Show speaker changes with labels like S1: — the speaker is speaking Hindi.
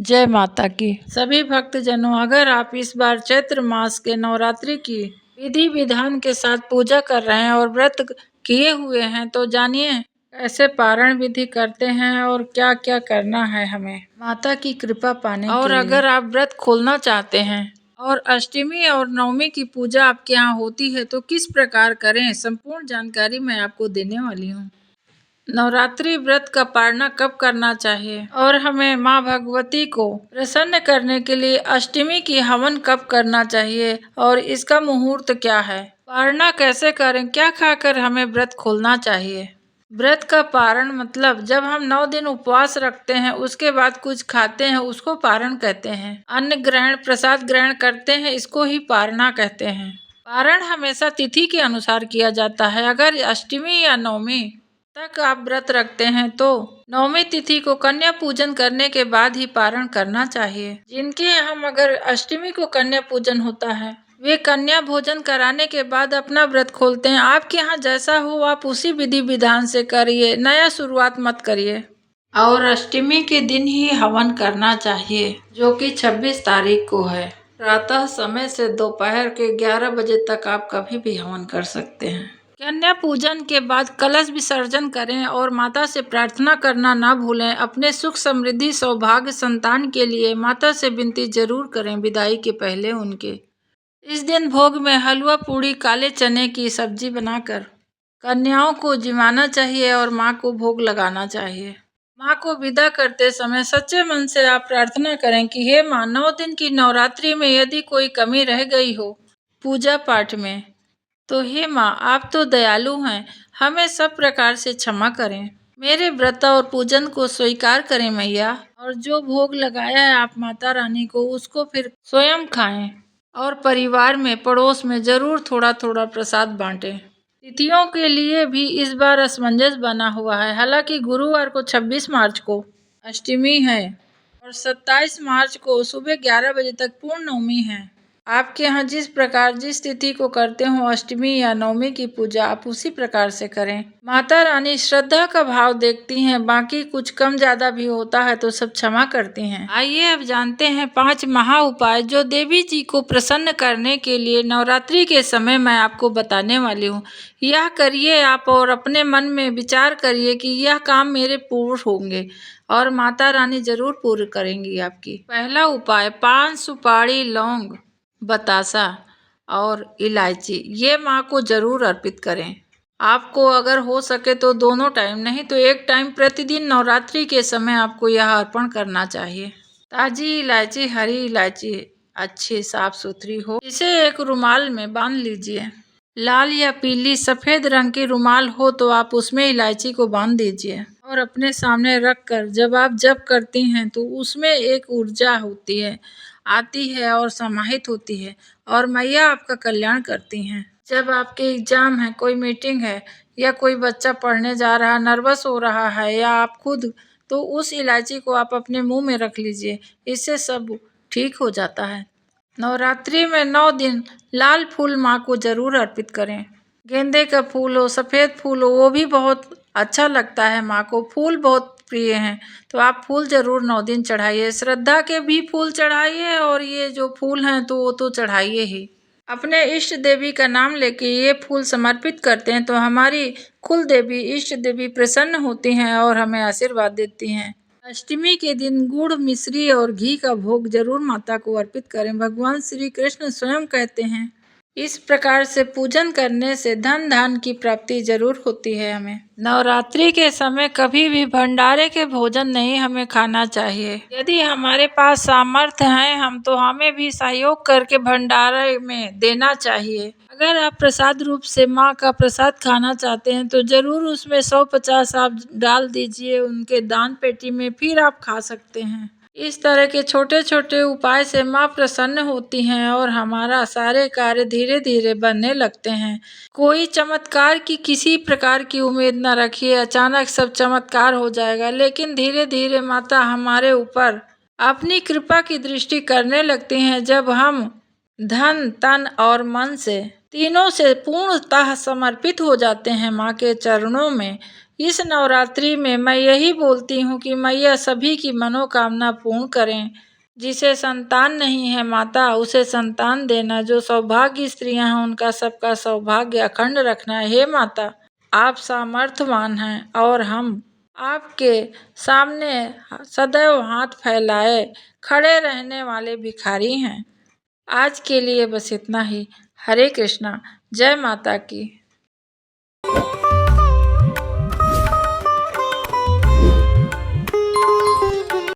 S1: जय माता की। सभी भक्तजनों, अगर आप इस बार चैत्र मास के नवरात्रि की विधि विधान के साथ पूजा कर रहे हैं और व्रत किए हुए हैं तो जानिए कैसे पारण विधि करते हैं और क्या क्या करना है हमें माता की कृपा पाने के लिए। और अगर आप व्रत खोलना चाहते हैं और अष्टमी और नवमी की पूजा आपके यहाँ होती है तो किस प्रकार करें, संपूर्ण जानकारी मैं आपको देने वाली हूँ। नवरात्रि व्रत का पारणा कब करना चाहिए और हमें माँ भगवती को प्रसन्न करने के लिए अष्टमी की हवन कब करना चाहिए और इसका मुहूर्त क्या है, पारणा कैसे करें, क्या खाकर हमें व्रत खोलना चाहिए। व्रत का पारण मतलब जब हम 9 दिन उपवास रखते हैं उसके बाद कुछ खाते हैं उसको पारण कहते हैं। अन्न ग्रहण, प्रसाद ग्रहण करते हैं, इसको ही पारणा कहते हैं। पारण हमेशा तिथि के अनुसार किया जाता है। अगर अष्टमी या नवमी तक आप व्रत रखते हैं तो नवमी तिथि को कन्या पूजन करने के बाद ही पारण करना चाहिए। जिनके यहाँ अगर अष्टमी को कन्या पूजन होता है वे कन्या भोजन कराने के बाद अपना व्रत खोलते हैं। आपके यहाँ जैसा हो आप उसी विधि विधान से करिए, नया शुरुआत मत करिए। और अष्टमी के दिन ही हवन करना चाहिए जो कि 26 तारीख को है। प्रातः समय से दोपहर के 11 बजे तक आप कभी भी हवन कर सकते हैं। कन्या पूजन के बाद कलश विसर्जन करें और माता से प्रार्थना करना ना भूलें। अपने सुख समृद्धि सौभाग्य संतान के लिए माता से विनती जरूर करें विदाई के पहले उनके। इस दिन भोग में हलवा पूड़ी काले चने की सब्जी बनाकर कन्याओं को जिमाना चाहिए और माँ को भोग लगाना चाहिए। माँ को विदा करते समय सच्चे मन से आप प्रार्थना करें कि हे माँ, 9 दिन की नवरात्रि में यदि कोई कमी रह गई हो पूजा पाठ में तो हे माँ, आप तो दयालु हैं, हमें सब प्रकार से क्षमा करें। मेरे व्रत और पूजन को स्वीकार करें मैया, और जो भोग लगाया है आप माता रानी को उसको फिर स्वयं खाएं और परिवार में पड़ोस में जरूर थोड़ा थोड़ा प्रसाद बांटें। तिथियों के लिए भी इस बार असमंजस बना हुआ है। हालांकि गुरुवार को 26 मार्च को अष्टमी है और 27 मार्च को सुबह 11 बजे तक पूर्ण नवमी है। आपके यहाँ जिस प्रकार जिस तिथि को करते हो अष्टमी या नवमी की पूजा आप उसी प्रकार से करें। माता रानी श्रद्धा का भाव देखती हैं, बाकी कुछ कम ज्यादा भी होता है तो सब क्षमा करती हैं। आइए अब जानते हैं 5 महा उपाय जो देवी जी को प्रसन्न करने के लिए नवरात्रि के समय मैं आपको बताने वाली हूँ। यह करिए आप और अपने मन में विचार करिए कि यह काम मेरे पूर्ण होंगे और माता रानी जरूर पूर्ण करेंगी आपकी। पहला उपाय, पान, सुपारी, लौंग, बतासा और इलायची ये माँ को जरूर अर्पित करें। आपको अगर हो सके तो दोनों टाइम, नहीं तो एक टाइम प्रतिदिन नवरात्रि के समय आपको यह अर्पण करना चाहिए। ताजी इलायची, हरी इलायची अच्छी साफ सुथरी हो, इसे एक रुमाल में बांध लीजिए। लाल या पीली सफेद रंग की रुमाल हो तो आप उसमें इलायची को बांध दीजिए और अपने सामने रखकर जब आप जप करती हैं तो उसमें एक ऊर्जा होती है, आती है और समाहित होती है और मैया आपका कल्याण करती हैं। जब आपके एग्जाम है, कोई मीटिंग है या कोई बच्चा पढ़ने जा रहा नर्वस हो रहा है या आप खुद, तो उस इलायची को आप अपने मुंह में रख लीजिए, इससे सब ठीक हो जाता है। नवरात्रि में 9 दिन लाल फूल माँ को जरूर अर्पित करें। गेंदे का फूल हो, सफ़ेद फूल हो, वो भी बहुत अच्छा लगता है माँ को। फूल बहुत प्रिय हैं तो आप फूल जरूर 9 दिन चढ़ाइए। श्रद्धा के भी फूल चढ़ाइए और ये जो फूल हैं तो वो तो चढ़ाइए ही। अपने इष्ट देवी का नाम लेके ये फूल समर्पित करते हैं तो हमारी कुल देवी इष्ट देवी प्रसन्न होती हैं और हमें आशीर्वाद देती हैं। अष्टमी के दिन गुड़, मिश्री और घी का भोग जरूर माता को अर्पित करें। भगवान श्री कृष्ण स्वयं कहते हैं इस प्रकार से पूजन करने से धन धान की प्राप्ति जरूर होती है। हमें नवरात्रि के समय कभी भी भंडारे के भोजन नहीं हमें खाना चाहिए। यदि हमारे पास सामर्थ्य है हम तो हमें भी सहयोग करके भंडारे में देना चाहिए। अगर आप प्रसाद रूप से माँ का प्रसाद खाना चाहते हैं तो जरूर उसमें 150 आप डाल दीजिए उनके दान पेटी में, फिर आप खा सकते हैं। इस तरह के छोटे छोटे उपाय से माँ प्रसन्न होती हैं और हमारा सारे कार्य धीरे धीरे बनने लगते हैं। कोई चमत्कार की किसी प्रकार की उम्मीद न रखिए, अचानक सब चमत्कार हो जाएगा, लेकिन धीरे धीरे माता हमारे ऊपर अपनी कृपा की दृष्टि करने लगती हैं। जब हम धन, तन और मन से तीनों से पूर्णतः समर्पित हो जाते हैं माँ के चरणों में, इस नवरात्रि में मैं यही बोलती हूँ कि मैया सभी की मनोकामना पूर्ण करें। जिसे संतान नहीं है माता, उसे संतान देना। जो सौभाग्य स्त्रियां हैं उनका सबका सौभाग्य अखंड रखना। हे माता, आप सामर्थ्यवान हैं और हम आपके सामने सदैव हाथ फैलाए खड़े रहने वाले भिखारी हैं। आज के लिए बस इतना ही। हरे कृष्णा। जय माता की।